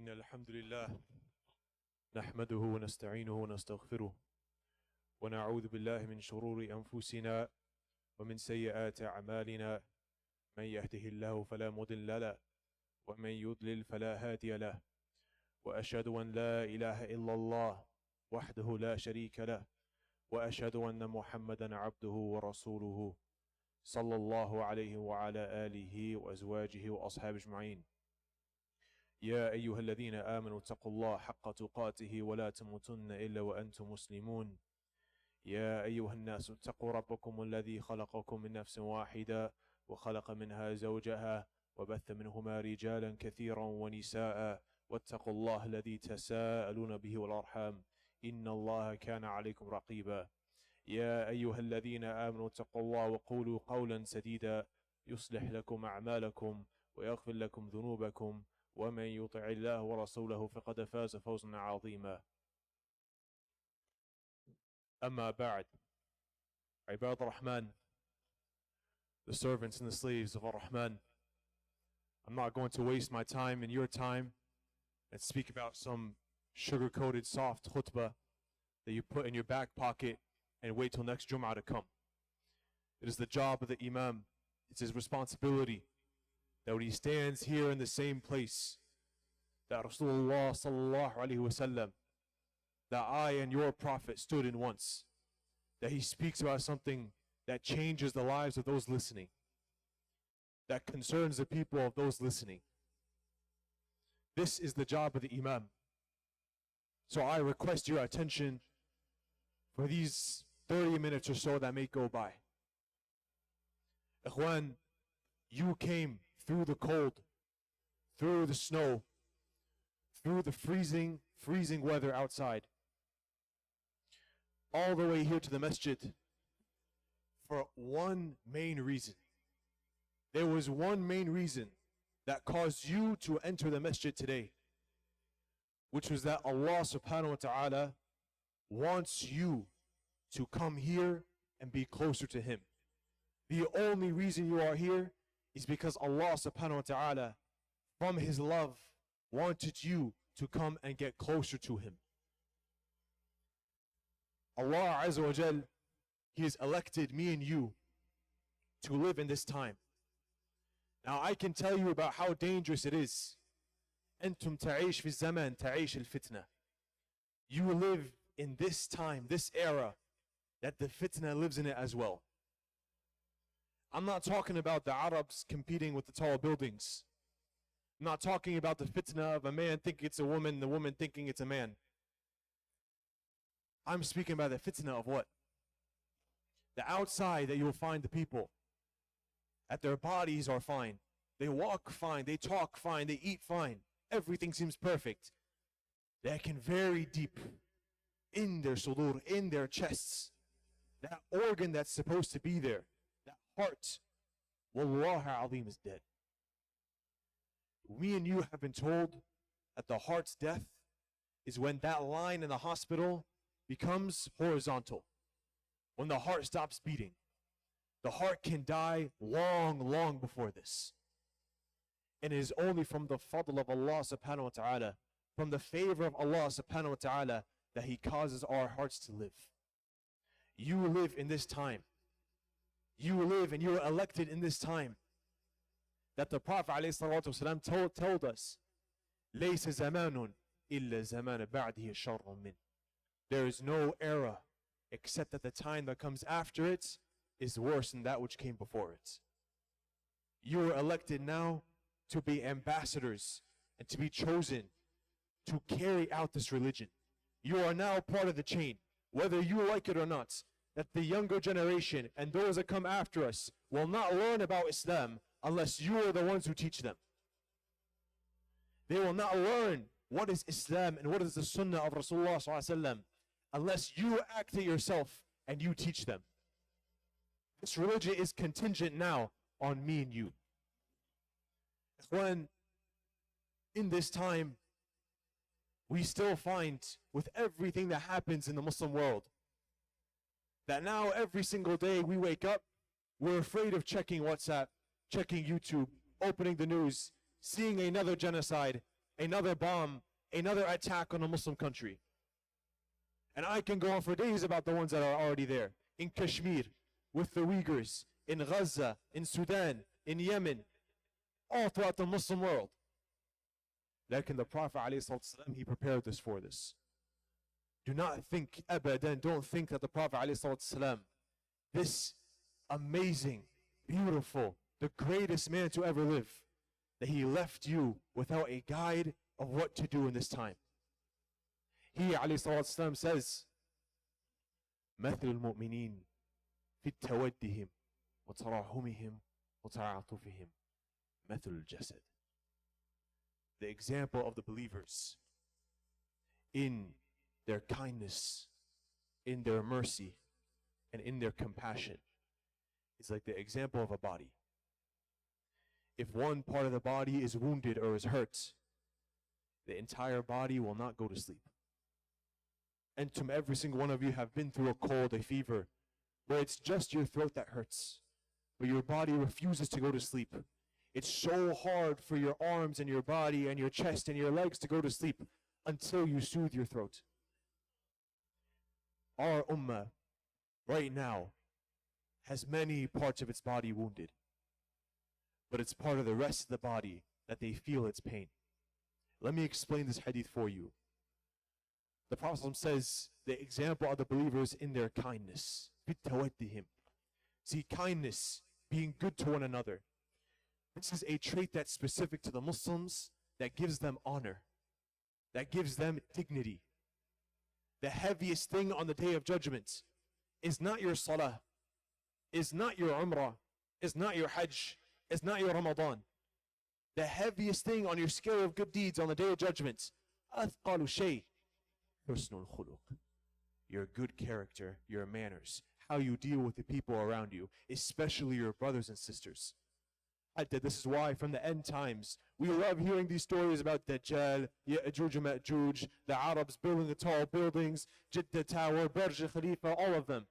إن الحمد لله نحمده ونستعينه ونستغفره ونعوذ بالله من شرور أنفسنا ومن سيئات أعمالنا من يهده الله فلا مضل له ومن يضلل فلا هادي له وأشهد أن لا إله إلا الله وحده لا شريك له وأشهد أن محمدا عبده ورسوله صلى الله عليه وعلى آله وأزواجه وأصحابه أجمعين. يا أيها الذين آمنوا اتقوا الله حق تقاته ولا تموتن إلا وأنتم مسلمون. يا أيها الناس اتقوا ربكم الذي خلقكم من نفس واحدة وخلق منها زوجها وبث منهما رجالا كثيرا ونساء واتقوا الله الذي تساءلون به والأرحام إن الله كان عليكم رقيبا. يا أيها الذين آمنوا اتقوا الله وقولوا قولا سديدا يصلح لكم أعمالكم ويغفر لكم ذنوبكم ومن يطع الله ورسوله فقد فاز فوزا عظيما. أما بعد, عباد الرحمن, the servants and the slaves of Ar-Rahman, I'm not going to waste my time and your time and speak about some sugar-coated soft khutbah that you put in your back pocket and wait till next Jum'ah to come. It is the job of the Imam, it's his responsibility that when he stands here in the same place that Rasulullah sallallahu alaihi wasallam, that I and your Prophet stood in once, that he speaks about something that changes the lives of those listening, that concerns the people of those listening. This is the job of the Imam. So I request your attention for these 30 minutes or so that may go by. Ikhwan, you came through the cold, through the snow, through the freezing weather outside, all the way here to the masjid for one main reason. There was one main reason that caused you to enter the masjid today, which was that Allah subhanahu wa ta'ala wants you to come here and be closer to Him. The only reason you are here is because Allah subhanahu wa ta'ala, from His love, wanted you to come and get closer to Him. Allah Azza wa Jal, He has elected me and you to live in this time. Now I can tell you about how dangerous it is. أنتم تعيش في الزمان تعيش الفتنة. You live in this time, this era, that the fitna lives in it as well. I'm not talking about the Arabs competing with the tall buildings. I'm not talking about the fitna of a man thinking it's a woman, the woman thinking it's a man. I'm speaking about the fitna of what? The outside that you'll find the people, that their bodies are fine. They walk fine, they talk fine, they eat fine. Everything seems perfect. They can very deep in their sudur, in their chests, that organ that's supposed to be there, that heart, Wallah al-Azim, is dead. We and you have been told that the heart's death is when that line in the hospital becomes horizontal. When the heart stops beating. The heart can die long before this. And it is only from the fadl of Allah subhanahu wa ta'ala, from the favor of Allah subhanahu wa ta'ala, that He causes our hearts to live. You live in this time. You live and you are elected in this time. That the Prophet ﷺ told us, لَيْسَ زَمَانٌ إِلَّا زَمَانَ بَعْدِهِ شَرٌ مِّنْ. There is no era except that the time that comes after it is worse than that which came before it. You are elected now to be ambassadors and to be chosen to carry out this religion. You are now part of the chain, whether you like it or not, that the younger generation and those that come after us will not learn about Islam unless you are the ones who teach them. They will not learn what is Islam and what is the Sunnah of Rasulullah ﷺ unless you act it yourself and you teach them. This religion is contingent now on me and you. When in this time, we still find with everything that happens in the Muslim world, that now every single day we wake up, we're afraid of checking WhatsApp, checking YouTube, opening the news, seeing another genocide, another bomb, another attack on a Muslim country. And I can go on for days about the ones that are already there. In Kashmir, with the Uyghurs, in Gaza, in Sudan, in Yemen, all throughout the Muslim world. Like in the Prophet ﷺ, he prepared us for this. Do not think, abadan, don't think that the Prophet ﷺ, this amazing, beautiful, the greatest man to ever live, that he left you without a guide of what to do in this time. He ﷺ says, مثل المؤمنين في تودهم وتراحمهم وتعاطفهم مثل الجسد. The example of the believers in their kindness, in their mercy, and in their compassion is like the example of a body. If one part of the body is wounded or is hurt, the entire body will not go to sleep. And to every single one of you have been through a cold, a fever, where it's just your throat that hurts, but your body refuses to go to sleep. It's so hard for your arms and your body and your chest and your legs to go to sleep until you soothe your throat. Our ummah right now has many parts of its body wounded, but it's part of the rest of the body that they feel its pain. Let me explain this hadith for you. The Prophet says the example of the believers in their kindness. See, kindness, being good to one another. This is a trait that's specific to the Muslims, that gives them honor, that gives them dignity. The heaviest thing on the Day of Judgment is not your salah, is not your umrah, is not your hajj, is not your Ramadan. The heaviest thing on your scale of good deeds on the Day of Judgment, أثقل شيء حسن الخلق. Your good character, your manners, how you deal with the people around you, especially your brothers and sisters. This is why from the end times, we love hearing these stories about Dajjal, Ya'juj and Ma'juj, the Arabs building the tall buildings, Jeddah Tower, Burj Khalifa, all of them.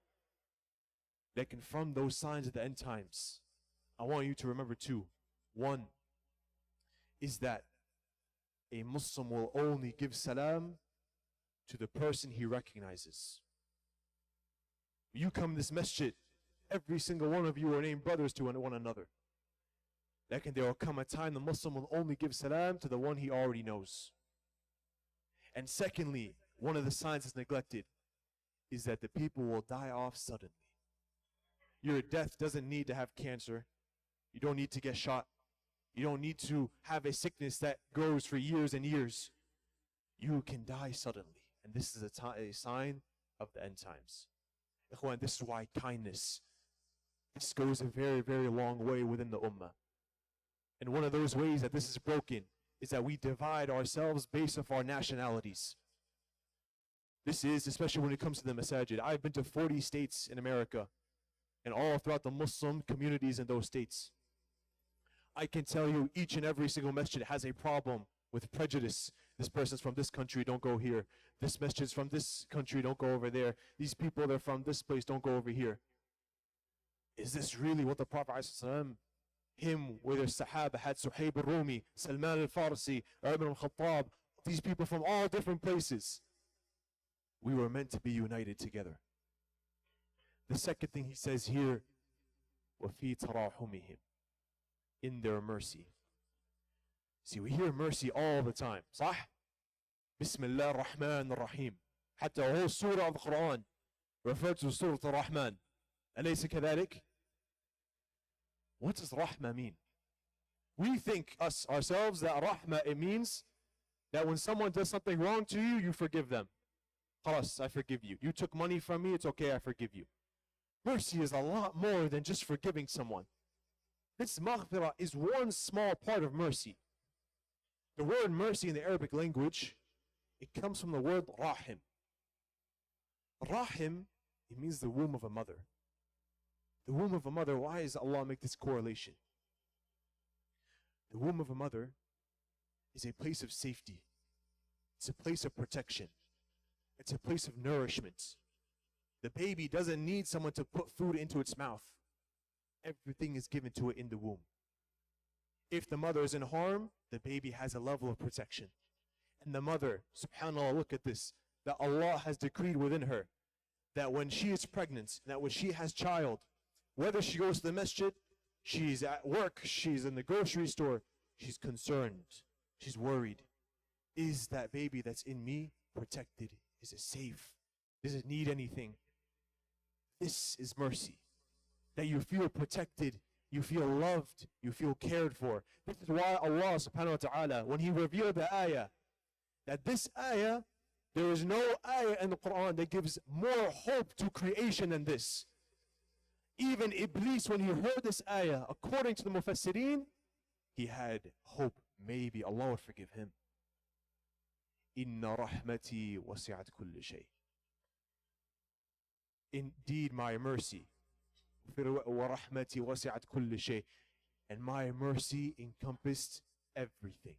Like, from those signs of the end times, I want you to remember two. One is that a Muslim will only give salam to the person he recognizes. You come to this masjid, every single one of you are named brothers to one another. Like, there will come a time the Muslim will only give salam to the one he already knows. And secondly, one of the signs that's neglected is that the people will die off suddenly. Your death doesn't need to have cancer. You don't need to get shot. You don't need to have a sickness that goes for years and years. You can die suddenly. And this is a sign of the end times. Ikhwan, this is why kindness, this goes a very, very long way within the ummah. And one of those ways that this is broken is that we divide ourselves based off our nationalities. This is, especially when it comes to the masajid. I've been to 40 states in America and all throughout the Muslim communities in those states. I can tell you each and every single masjid has a problem with prejudice. This person's from this country, don't go here. This masjid's from this country, don't go over there. These people, they're from this place, don't go over here. Is this really what the Prophet ﷺ, him, whether Sahaba had Suhaib al-Rumi, Salman al-Farsi, Umar al-Khattab, these people from all different places, we were meant to be united together. The second thing he says here, وَفِي تَرَاحُمِهِمْ, in their mercy. See, we hear mercy all the time, صح? Bismillah ar-Rahman ar-Rahim. حتى a whole surah of the Quran referred to Surah al-Rahman. أليس كذلك? What does Rahma mean? We think ourselves that Rahma, it means that when someone does something wrong to you, you forgive them. Khalas, I forgive you. You took money from me, it's okay, I forgive you. Mercy is a lot more than just forgiving someone. This maghfirah is one small part of mercy. The word mercy in the Arabic language, it comes from the word rahim. Rahim, it means the womb of a mother. The womb of a mother, why does Allah make this correlation? The womb of a mother is a place of safety. It's a place of protection. It's a place of nourishment. The baby doesn't need someone to put food into its mouth. Everything is given to it in the womb. If the mother is in harm, the baby has a level of protection. And the mother, subhanAllah, look at this, that Allah has decreed within her, that when she is pregnant, that when she has child, whether she goes to the masjid, she's at work, she's in the grocery store, she's concerned, she's worried. Is that baby that's in me protected? Is it safe? Does it need anything? This is mercy. That you feel protected, you feel loved, you feel cared for. This is why Allah subhanahu wa ta'ala, when He revealed the ayah, that this ayah, there is no ayah in the Quran that gives more hope to creation than this. Even Iblis, when he heard this ayah, according to the Mufassirin, he had hope. Maybe Allah would forgive him. Inna rahmati wasi'at kulli shay. Indeed, my mercy. Wa rahmati wasi'at kulli shay. And my mercy encompassed everything.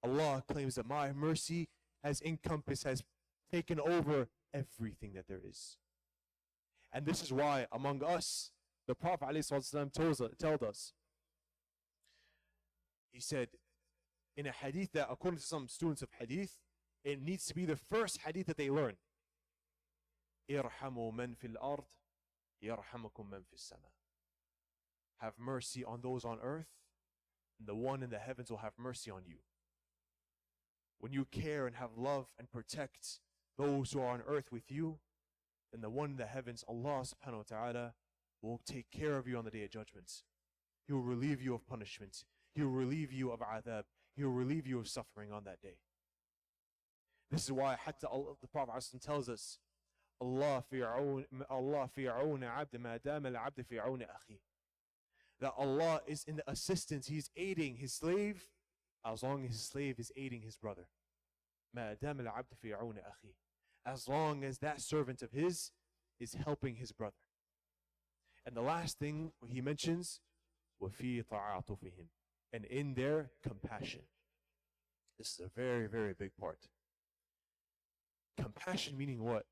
Allah claims that my mercy has encompassed, has taken over everything that there is. And this is why among us, the Prophet ﷺ told us, he said in a hadith that according to some students of hadith, it needs to be the first hadith that they learn. Irhamu man fil ard, yarhamukum man fis sama. Have mercy on those on earth, and the one in the heavens will have mercy on you. When you care and have love and protect those who are on earth with you, then the one in the heavens, Allah subhanahu wa ta'ala, will take care of you on the day of judgment. He will relieve you of punishment. He will relieve you of adhab. He will relieve you of suffering on that day. This is why the Prophet tells us, Allah fi auna abd ma dama al-abd fi auna akhi. That Allah is in the assistance, He's aiding His slave as long as His slave is aiding his brother. Ma dama al-abd fi auna akhi. As long as that servant of his is helping his brother. And the last thing he mentions, وَفِي تَعَاطُفِهِمْ, and in their compassion. This is a very, very big part. Compassion meaning what?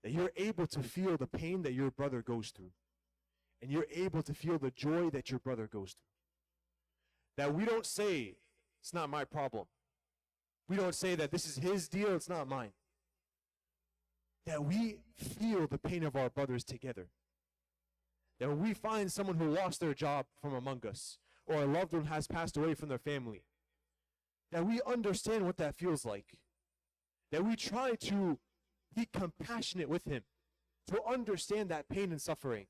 That you're able to feel the pain that your brother goes through. And you're able to feel the joy that your brother goes through. That we don't say, it's not my problem. We don't say that this is his deal, it's not mine. That we feel the pain of our brothers together. That when we find someone who lost their job from among us, or a loved one has passed away from their family, that we understand what that feels like. That we try to be compassionate with him, to understand that pain and suffering,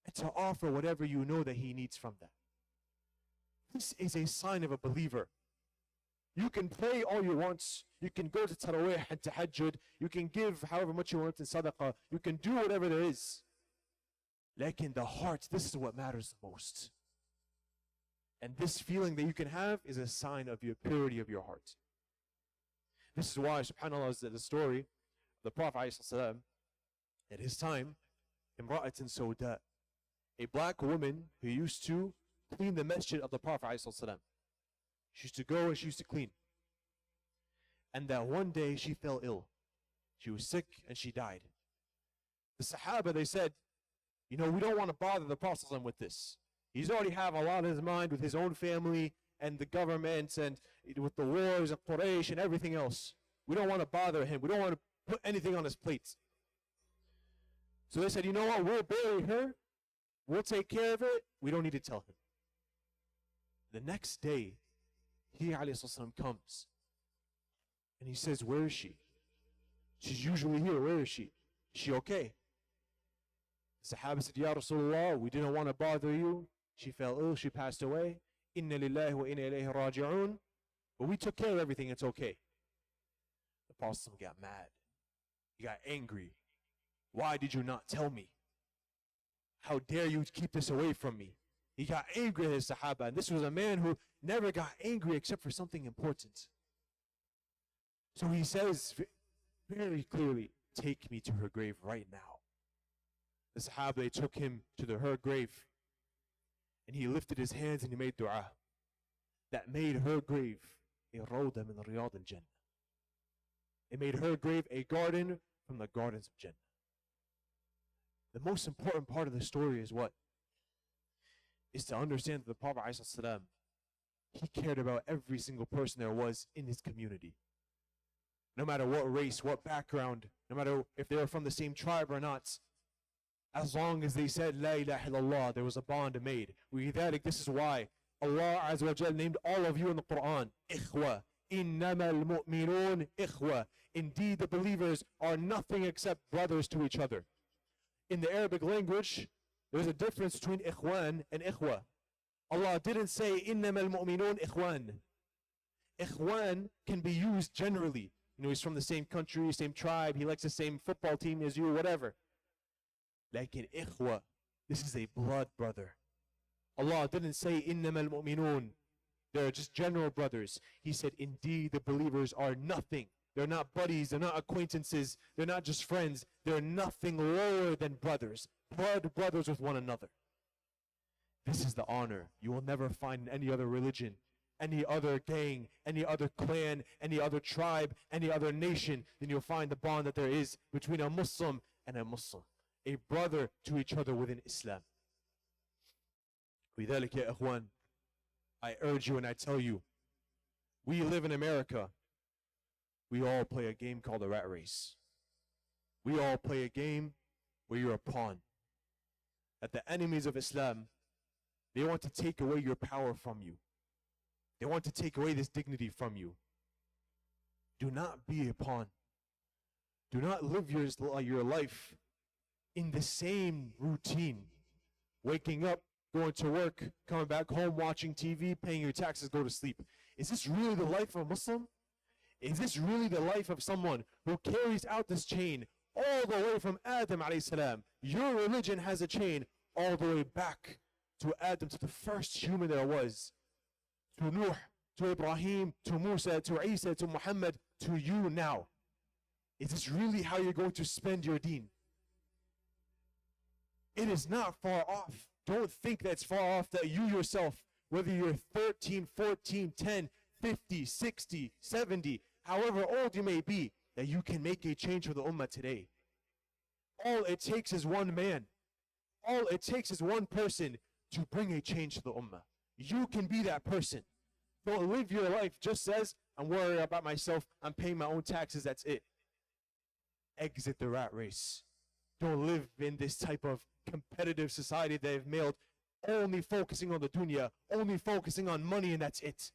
and to offer whatever you know that he needs from that. This is a sign of a believer. You can pray all you want. You can go to Taraweeh and Tahajjud. You can give however much you want in Sadaqah. You can do whatever there is. Like in the heart, this is what matters the most. And this feeling that you can have is a sign of your purity of your heart. This is why, subhanAllah, is the story of the Prophet ﷺ, at his time, Imra'atin Sawda, a black woman who used to clean the masjid of the Prophet ﷺ. She used to go and she used to clean. And that one day she fell ill. She was sick and she died. The Sahaba, they said, we don't want to bother the Prophet ﷺ with this. He's already have a lot in his mind with his own family and the government and with the wars of Quraysh and everything else. We don't want to bother him. We don't want to put anything on his plate. So they said, you know what? We'll bury her. We'll take care of it. We don't need to tell him. The next day, he ﷺ comes and he says, where is she? She's usually here. Where is she? Is she okay? The Sahaba said, Ya Rasulullah, we didn't want to bother you. She fell ill. She passed away. Inna lillahi wa inna ilayhi raji'un. But we took care of everything. It's okay. The Prophet got mad. He got angry. Why did you not tell me? How dare you keep this away from me? He got angry at his Sahaba. And this was a man who never got angry except for something important. So he says very clearly, take me to her grave right now. The Sahaba, they took him to her grave. And he lifted his hands and he made dua. That made her grave a rawda min riyad al-Jannah. It made her grave a garden from the gardens of Jannah. The most important part of the story is what? is to understand that the Prophet ﷺ, he cared about every single person there was in his community. No matter what race, what background, no matter if they were from the same tribe or not, as long as they said La ilaha illallah, there was a bond made. This is why Allah Azza wa Jal named all of you in the Quran Ikhwa. Innama al-mu'minun ikhwa. Indeed, the believers are nothing except brothers to each other. In the Arabic language, there's a difference between ikhwan and ikhwa. Allah didn't say innama al-mu'minun ikhwan. Ikhwan can be used generally. You know, he's from the same country, same tribe, he likes the same football team as you, whatever. Like in ikhwa, this is a blood brother. Allah didn't say innama al-mu'minun. They're just general brothers. He said, indeed, the believers are nothing. They're not buddies. They're not acquaintances. They're not just friends. They're nothing lower than brothers. Blood brothers with one another. This is the honor you will never find in any other religion, any other gang, any other clan, any other tribe, any other nation. Then you'll find the bond that there is between a Muslim and a Muslim. A brother to each other within Islam. لذلك يا إخوان, I urge you and I tell you, we live in America. We all play a game called the rat race. We all play a game where you're a pawn. That the enemies of Islam, they want to take away your power from you. They want to take away this dignity from you. Do not be a pawn. Do not live your life in the same routine. Waking up, going to work, coming back home, watching TV, paying your taxes, go to sleep. Is this really the life of a Muslim? Is this really the life of someone who carries out this chain all the way from Adam alayhi salam? Your religion has a chain all the way back to Adam, to the first human there was, to Nuh, to Ibrahim, to Musa, to Isa, to Muhammad, to you now. Is this really how you're going to spend your deen? It is not far off. Don't think that it's far off that you yourself, whether you're 13, 14, 10, 50, 60, 70, however old you may be, that you can make a change for the ummah today. All it takes is one man. All it takes is one person to bring a change to the ummah. You can be that person. Don't live your life just as, I'm worried about myself, I'm paying my own taxes, that's it. Exit the rat race. Don't live in this type of competitive society that they've made, only focusing on the dunya, only focusing on money, and that's it.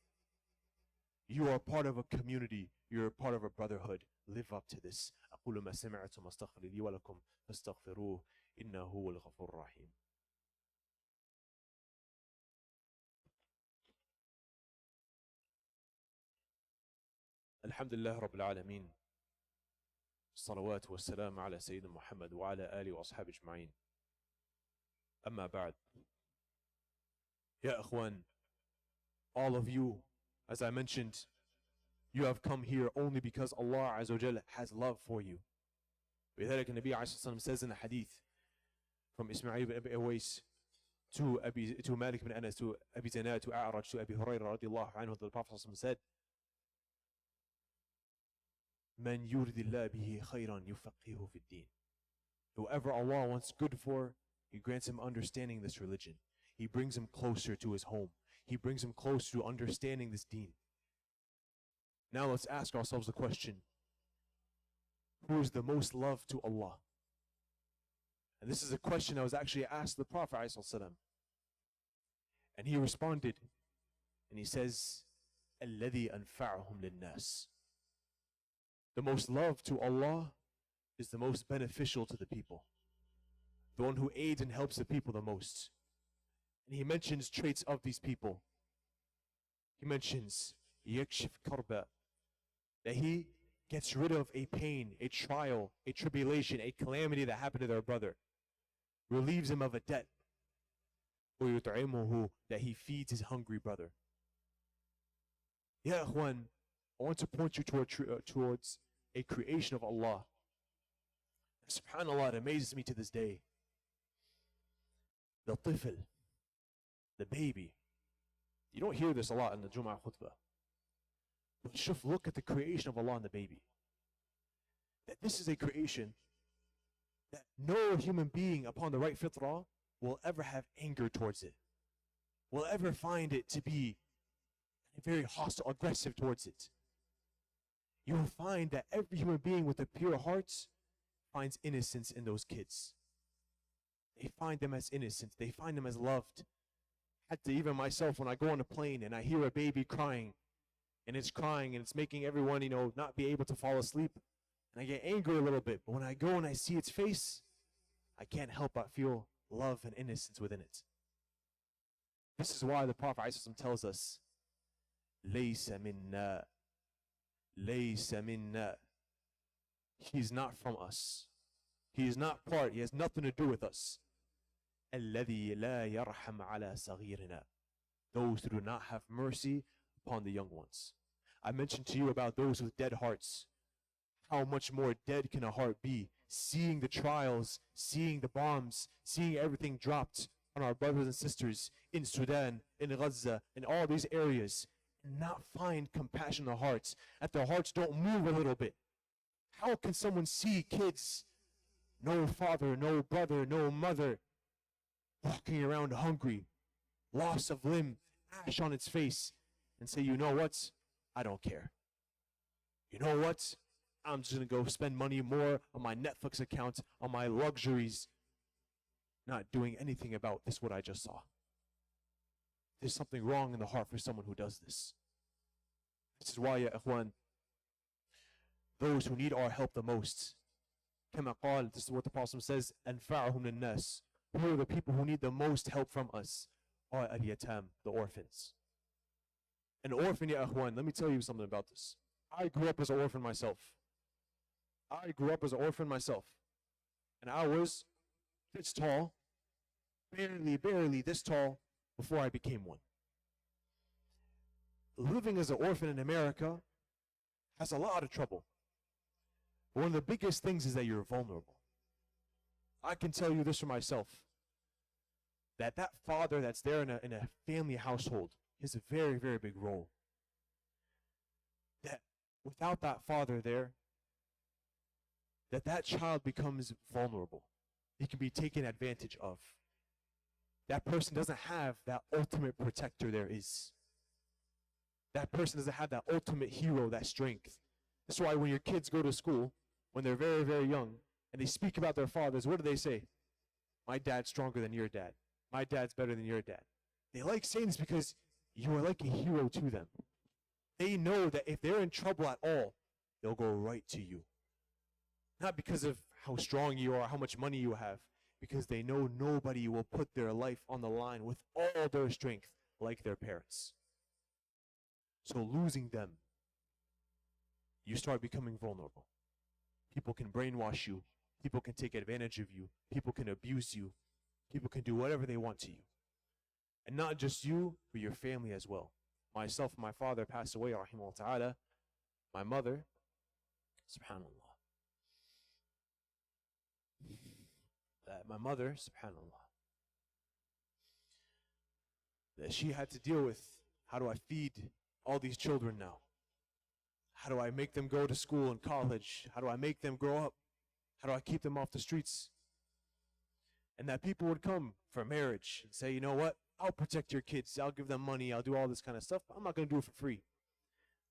You are part of a community. You're a part of a brotherhood. Live up to this. أقول ما سمعتم أستغفر لي ولكم فاستغفروه إنه هو الغفور الرحيم. الحمد لله رب العالمين. الصلوات والسلام على سيدنا محمد وعلى آله وأصحابه أجمعين. أما بعد. يا أخوان, all of you, as I mentioned, you have come here only because Allah Azza wa Jalla has love for you. لذلك النبي عليه الصلاة والسلام says in the hadith from Ismail ibn Abi Awais to Malik ibn Anas, to Abi Zanad, to A'raj, to Abi Hurairah radiallahu anhu, the Prophet said, من يرد الله به خيرا يفقهه في الدين. Whoever Allah wants good for, He grants him understanding this religion. He brings him closer to his home. He brings him closer to understanding this deen. Now let's ask ourselves the question, who is the most loved to Allah? And this is a question that was actually asked the Prophet ﷺ. And he responded, and he says, الَّذِي أَنْفَعُهُمْ لِلنَّاسِ. The most loved to Allah is the most beneficial to the people. The one who aids and helps the people the most. And he mentions traits of these people. He mentions يَكْشِفْ كَرْبَ, that he gets rid of a pain, a trial, a tribulation, a calamity that happened to their brother. Relieves him of a debt. وَيُطْعِمُهُ, that he feeds his hungry brother. Ya Ikhwan, I want to point you towards a creation of Allah. SubhanAllah, it amazes me to this day. The tifl, the baby. You don't hear this a lot in the Jum'ah khutbah. But shuf, look at the creation of Allah and the baby. That this is a creation that no human being upon the right fitrah will ever have anger towards it. will ever find it to be very hostile, aggressive towards it. You will find that every human being with a pure heart finds innocence in those kids. They find them as innocent. They find them as loved. Hatta even myself, when I go on a plane and I hear a baby crying, and it's making everyone, not be able to fall asleep, and I get angry a little bit. But when I go and I see its face, I can't help but feel love and innocence within it. This is why the Prophet ﷺ tells us, لَيْسَ مِنَّا لَيْسَ مِنَّا. He's not from us. He is not part. He has nothing to do with us. الَّذِي لَا يَرْحَمْ عَلَى صَغِيرِنَا. Those who do not have mercy upon the young ones. I mentioned to you about those with dead hearts. How much more dead can a heart be? Seeing the trials, seeing the bombs, seeing everything dropped on our brothers and sisters in Sudan, in Gaza, in all these areas, and not find compassion in the hearts, that their hearts don't move a little bit. How can someone see kids, no father, no brother, no mother, walking around hungry, loss of limb, ash on its face, and say, you know what? I don't care. You know what? I'm just going to go spend money more on my Netflix account, on my luxuries, not doing anything about this, what I just saw. There's something wrong in the heart for someone who does this. This is why, ya ikhwan, those who need our help the most, كما قال, this is what the Prophet says, أنفعهم للناس. Who are the people who need the most help from us? Are al-yatam, the orphans. An orphan, ya ikhwan, let me tell you something about this. I grew up as an orphan myself. And I was this tall, barely this tall, before I became one. Living as an orphan in America has a lot of trouble. But one of the biggest things is that you're vulnerable. I can tell you this for myself, that father that's there in a family household is a very, very big role. That without that father there, that child becomes vulnerable. He can be taken advantage of. That person doesn't have that ultimate protector there is. That person doesn't have that ultimate hero, that strength. That's why when your kids go to school, when they're very, very young, and they speak about their fathers, what do they say? My dad's stronger than your dad. My dad's better than your dad. They like saying this because you are like a hero to them. They know that if they're in trouble at all, they'll go right to you. Not because of how strong you are, how much money you have, because they know nobody will put their life on the line with all their strength like their parents. So losing them, you start becoming vulnerable. People can brainwash you. People can take advantage of you. People can abuse you. People can do whatever they want to you. And not just you, but your family as well. Myself and my father passed away, rahimahullah ta'ala. My mother, subhanallah. My mother, subhanallah, that she had to deal with, how do I feed all these children now? How do I make them go to school and college? How do I make them grow up? How do I keep them off the streets? And that people would come for marriage and say, you know what? I'll protect your kids. I'll give them money. I'll do all this kind of stuff. But I'm not going to do it for free.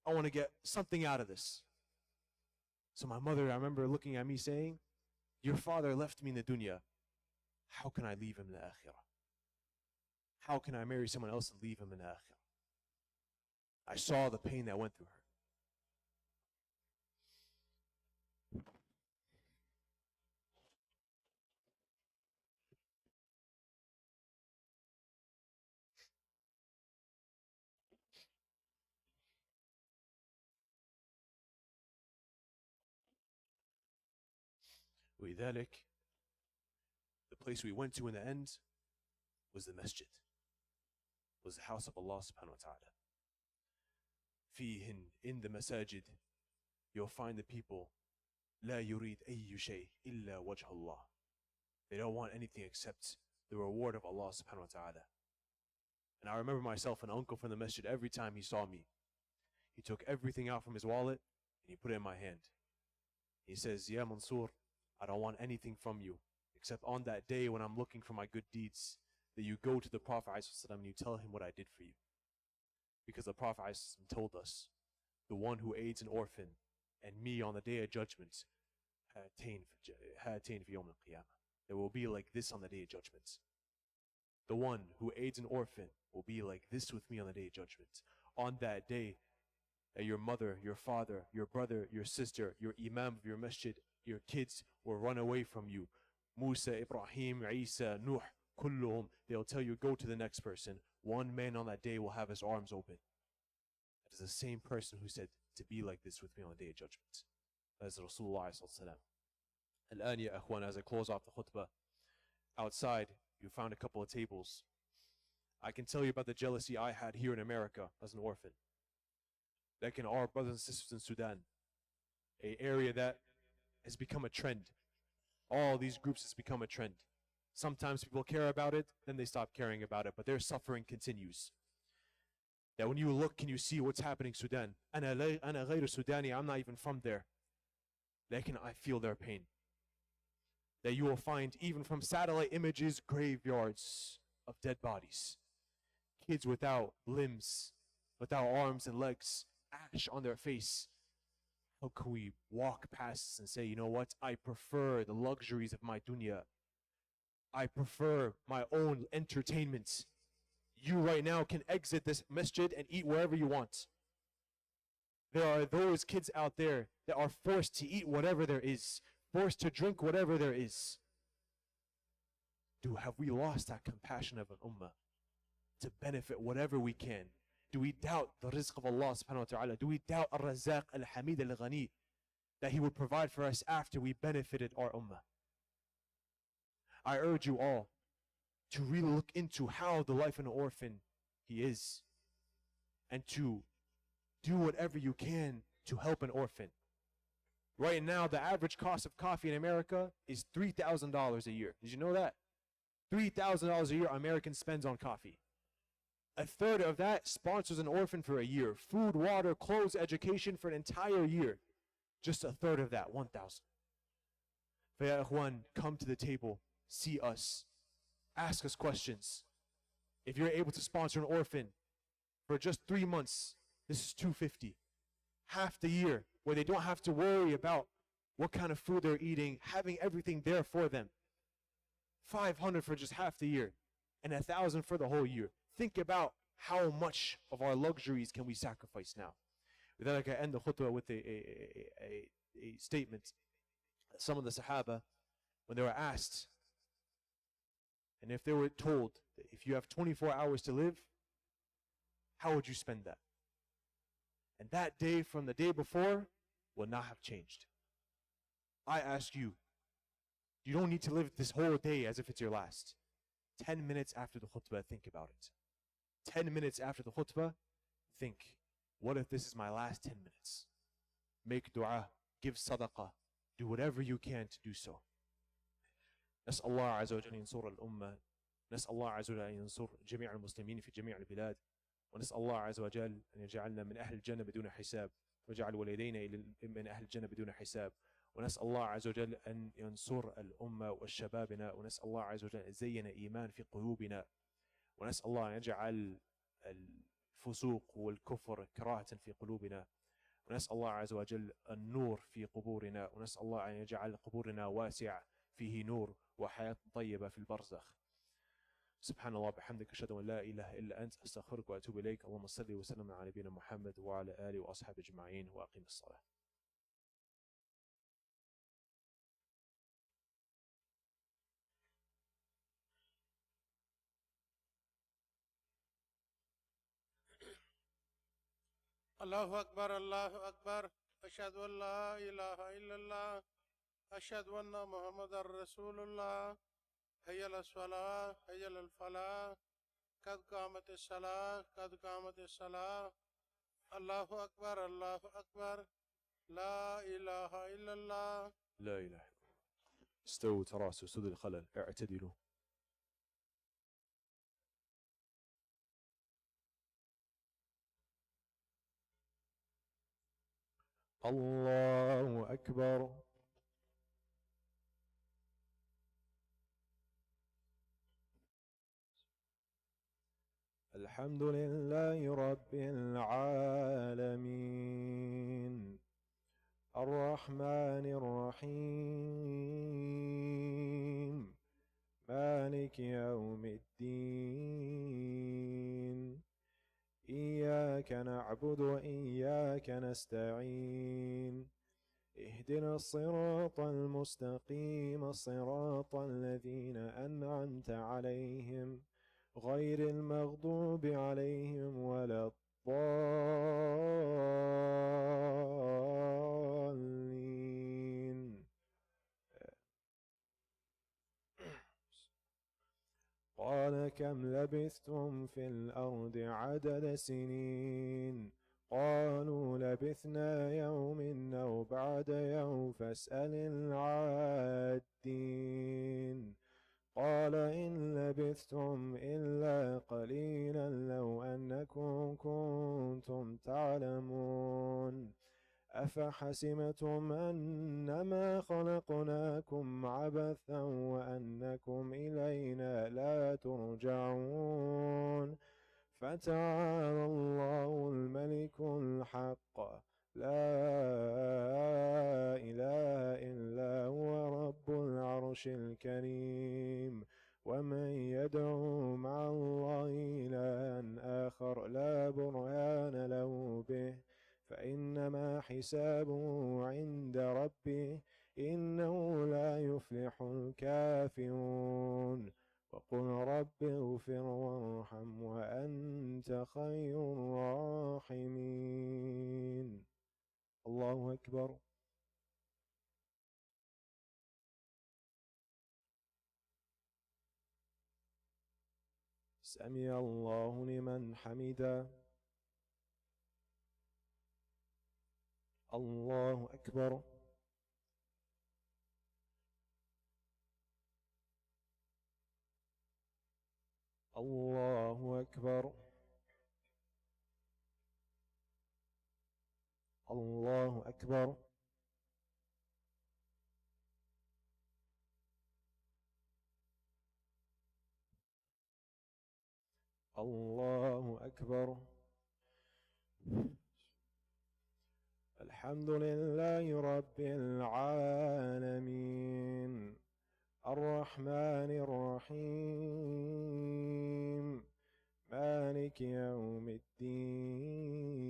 I want to get something out of this. So my mother, I remember looking at me saying, your father left me in the dunya. How can I leave him in the akhirah? How can I marry someone else and leave him in the akhirah? I saw the pain that went through her. وَلِذَلِكَ, the place we went to in the end was the masjid, was the house of Allah subhanahu wa ta'ala. فيهن, in the masajid, you'll find the people, لا يريد أي شيء إلا وجه الله. They don't want anything except the reward of Allah subhanahu wa ta'ala. And I remember myself, an uncle from the masjid, every time he saw me, he took everything out from his wallet and he put it in my hand. He says, Ya Mansoor, I don't want anything from you except on that day when I'm looking for my good deeds, that you go to the Prophet ﷺ and you tell him what I did for you. Because the Prophet ﷺ told us, the one who aids an orphan and me on the day of judgment, there will be like this on the day of judgment. The one who aids an orphan will be like this with me on the day of judgment. On that day, your mother, your father, your brother, your sister, your imam of your masjid, your kids will run away from you. Musa, Ibrahim, Isa, Nuh, kulluhum, they'll tell you, go to the next person. One man on that day will have his arms open. That is the same person who said to be like this with me on the day of judgment. That is Rasulullah sallallahu alaihi wasallam. Al-an ya akhwan, as I close off the khutbah, outside you found a couple of tables. I can tell you about the jealousy I had here in America as an orphan. Like in our brothers and sisters in Sudan, an area that has become a trend. All these groups has become a trend. Sometimes people care about it, then they stop caring about it, but their suffering continues. That when you look and you see what's happening in Sudan, أنا غير Sudani, I'm not even from there. Lekin I feel their pain. That you will find, even from satellite images, graveyards of dead bodies. Kids without limbs, without arms and legs, ash on their face. How can we walk past this and say, you know what, I prefer the luxuries of my dunya. I prefer my own entertainment. You right now can exit this masjid and eat wherever you want. There are those kids out there that are forced to eat whatever there is, forced to drink whatever there is. Have we lost that compassion of an ummah to benefit whatever we can? Do we doubt the rizq of Allah subhanahu wa ta'ala? Do we doubt al-Razaq al-Hamid al-Ghani, that He would provide for us after we benefited our ummah? I urge you all to really look into how the life of an orphan he is, and to do whatever you can to help an orphan. Right now, the average cost of coffee in America is $3,000 a year. Did you know that? $3,000 a year American spends on coffee. A third of that sponsors an orphan for a year. Food, water, clothes, education for an entire year. Just a third of that, 1,000. Faya Ikhwan, come to the table, see us, ask us questions. If you're able to sponsor an orphan for just 3 months, this is $250. Half the year, where they don't have to worry about what kind of food they're eating, having everything there for them. $500 for just half the year, and $1,000 for the whole year. Think about how much of our luxuries can we sacrifice now. With that, I end the khutbah with a statement. Some of the Sahaba, when they were asked, and if they were told that if you have 24 hours to live, how would you spend that? And that day from the day before will not have changed. I ask you, you don't need to live this whole day as if it's your last. 10 minutes after the khutbah, think about it. 10 minutes after the khutbah, think, what if this is my last 10 minutes? Make dua, give sadaqah, do whatever you can to do so. نسأل الله عز وجل أن ينصر الأمة. نسأل الله عز وجل أن ينصر جميع المسلمين في جميع البلاد. ونسأل الله عز وجل أن يجعلنا من أهل الجنة بدون حساب، ويجعل والدينا من أهل الجنة بدون حساب. ونسأل الله عز وجل أن ينصر الأمة والشبابنا. ونسأل الله عز وجل أن يزين إيمان في قلوبنا. ونسأل الله أن يجعل الفسوق والكفر كراهة في قلوبنا. ونسأل الله عز وجل النور في قبورنا. ونسأل الله أن يجعل قبورنا واسع فيه نور وحياة طيبة في البرزخ. سبحان الله بحمدك أشهد أن لا إله إلا أنت أستغفرك وأتوب إليك. اللهم صل وسلم على نبينا محمد وعلى آله وأصحابه أجمعين وأقم الصلاة. الله أكبر الله أكبر أشهد أن لا إله إلا الله أشهد أن محمد رسول الله هيا للصلاة هيا للفلاح قد قامت الصلاة قد قامت الصلاة الله أكبر لا إله إلا الله لا إله إلا الله. استووا تراسوا سد الخلل اعتدلوا. الله أكبر. الحمد لله رب العالمين الرحمن الرحيم مالك يوم الدين إياك نعبد وإياك نستعين اهدنا الصراط المستقيم صراط الذين أنعمت عليهم غير المغضوب عليهم ولا الضالين. قال كم لبثتم في الأرض عدد سنين قالوا لبثنا يوم أو بعد يوم فاسأل العادين قال إن لبثتم إلا قليلا لو أنكم كنتم تعلمون أفحسبتم أنما خلقناكم عبثا وأنكم إلينا لا ترجعون فتعالى الله الملك الحق لا إله إلا هو رب العرش الكريم ومن يدعو مع الله إلها آخر لا برهان له به فإنما حسابه عند ربه إنه لا يفلح الكافرون وقل رب اغفر وارحم وأنت خير الراحمين. الله أكبر. سمع الله لمن حمده. الله أكبر. الله أكبر. الله أكبر. الله أكبر. الحمد لله رب العالمين الرحمن الرحيم مالك يوم الدين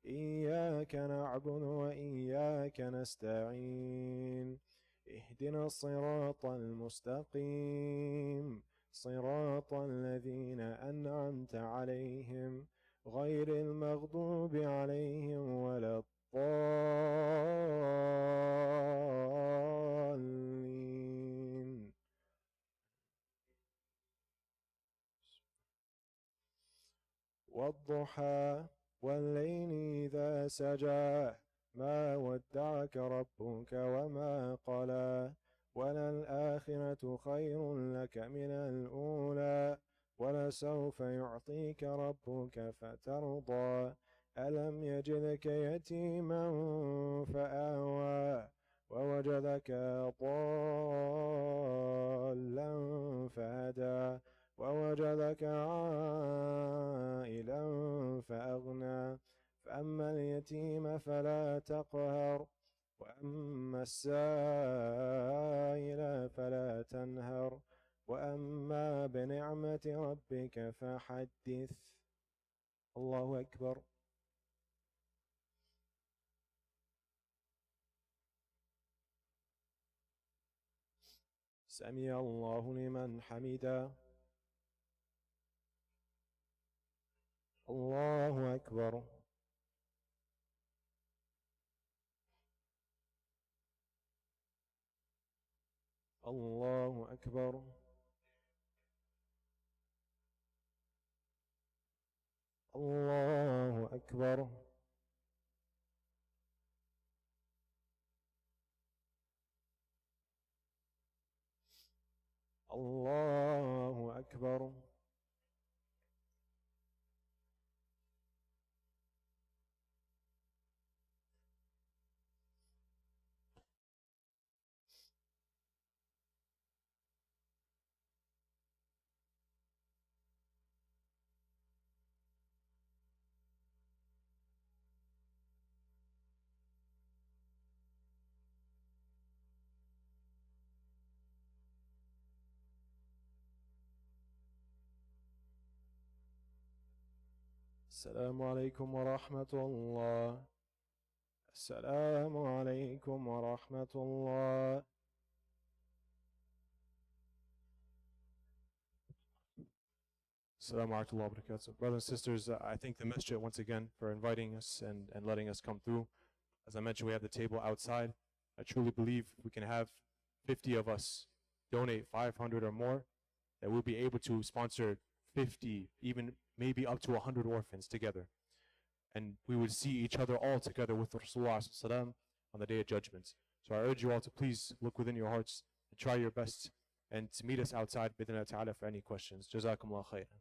إياك نعبد وإياك نستعين اهدنا الصراط المستقيم صراط الذين أنعمت عليهم غير المغضوب عليهم ولا الضالين. والضحى والليل إذا سجى ما ودعك ربك وما قلى وللآخرة خير لك من الأولى ولسوف يعطيك ربك فترضى ألم يجدك يتيما فآوى ووجدك ضالا فهدى ووجدك عائلا فأغنى فأما اليتيم فلا تقهر وأما السائل فلا تنهر وأما بنعمة ربك فحدث. الله أكبر. سمع الله لمن حمده. الله أكبر. الله أكبر. الله أكبر. الله أكبر. السلام عليكم ورحمة الله. السلام عليكم ورحمة الله. Assalamu alaikum wa barakatuh. Brothers and sisters, I thank the masjid once again for inviting us and letting us come through. As I mentioned, we have the table outside. I truly believe we can have 50 of us donate 500 or more, that we'll be able to sponsor 50, even maybe up to 100 orphans together. And we would see each other all together with Rasulullah ﷺ on the Day of Judgment. So I urge you all to please look within your hearts and try your best and to meet us outside, bidna ta'ala, for any questions. Jazakumullah khairan.